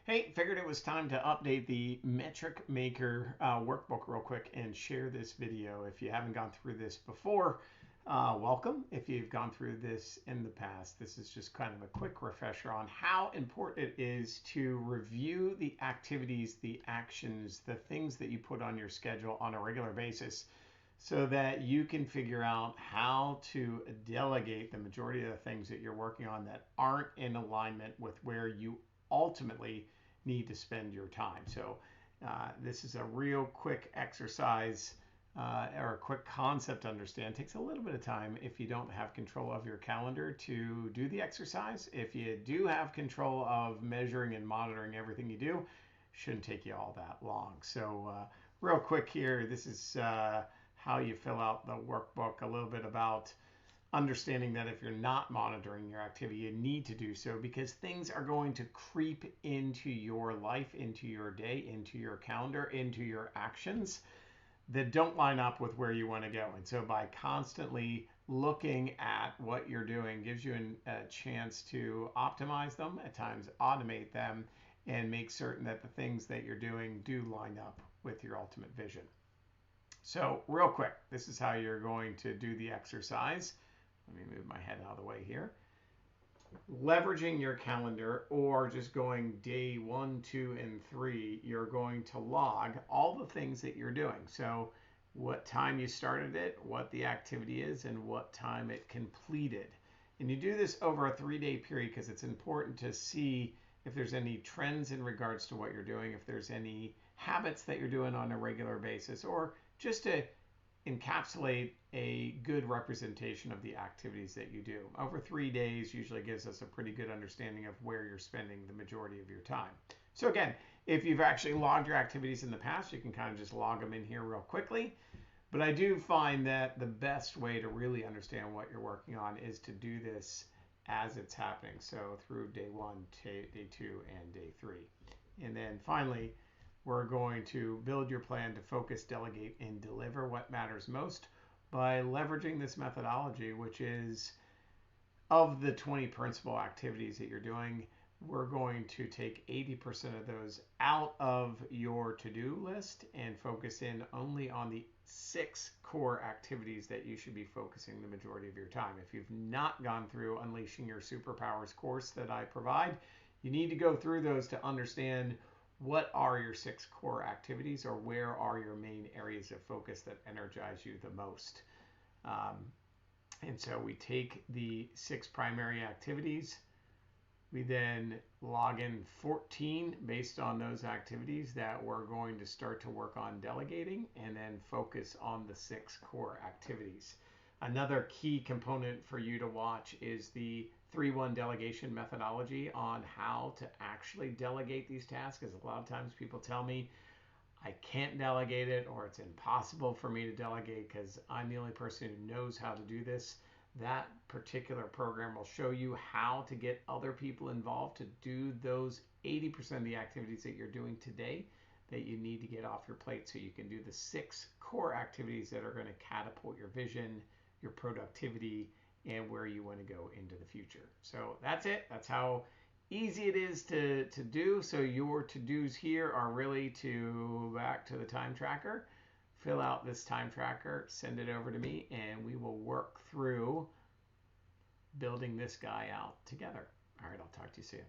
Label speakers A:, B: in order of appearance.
A: Hey, figured it was time to update the Metric Maker workbook real quick and share this video. If you haven't gone through this before, welcome. If you've gone through this in the past, this is just kind of a quick refresher on how important it is to review the activities, the actions, the things that you put on your schedule on a regular basis so that you can figure out how to delegate the majority of the things that you're working on that aren't in alignment with where you ultimately need to spend your time. So this is a real quick exercise or a quick concept to understand. It takes a little bit of time if you don't have control of your calendar to do the exercise. If you do have control of measuring and monitoring everything you do, shouldn't take you all that long. So real quick here, this is how you fill out the workbook, a little bit about understanding that if you're not monitoring your activity, you need to do so because things are going to creep into your life, into your day, into your calendar, into your actions that don't line up with where you want to go. And so by constantly looking at what you're doing gives you a chance to optimize them, at times automate them, and make certain that the things that you're doing do line up with your ultimate vision. So real quick, this is how you're going to do the exercise. Let me move my head out of the way here. Leveraging your calendar or just going day 1, 2, and 3, you're going to log all the things that you're doing. So what time you started it, what the activity is, and what time it completed. And you do this over a 3-day period because it's important to see if there's any trends in regards to what you're doing, if there's any habits that you're doing on a regular basis, or just to encapsulate a good representation of the activities that you do. Over 3 days usually gives us a pretty good understanding of where you're spending the majority of your time. So again, if you've actually logged your activities in the past, you can kind of just log them in here real quickly. But I do find that the best way to really understand what you're working on is to do this as it's happening. So through day 1, day 2, and day 3. And then finally, we're going to build your plan to focus, delegate, and deliver what matters most by leveraging this methodology, which is of the 20 principal activities that you're doing, we're going to take 80% of those out of your to-do list and focus in only on the 6 core activities that you should be focusing the majority of your time. If you've not gone through Unleashing Your Superpowers course that I provide, you need to go through those to understand what are your 6 core activities, or where are your main areas of focus that energize you the most. And so we take the 6 primary activities. We then log in 14 based on those activities that we're going to start to work on delegating, and then focus on the 6 core activities. Another key component for you to watch is the 3-1 delegation methodology on how to actually delegate these tasks, because a lot of times people tell me I can't delegate it, or it's impossible for me to delegate because I'm the only person who knows how to do this. That particular program will show you how to get other people involved to do those 80% of the activities that you're doing today that you need to get off your plate, so you can do the 6 core activities that are going to catapult your vision, your productivity, and where you want to go into the future. So that's it. That's how easy it is to do. So your to-dos here are really to back to the time tracker, fill out this time tracker, send it over to me, and we will work through building this guy out together. All right, I'll talk to you soon.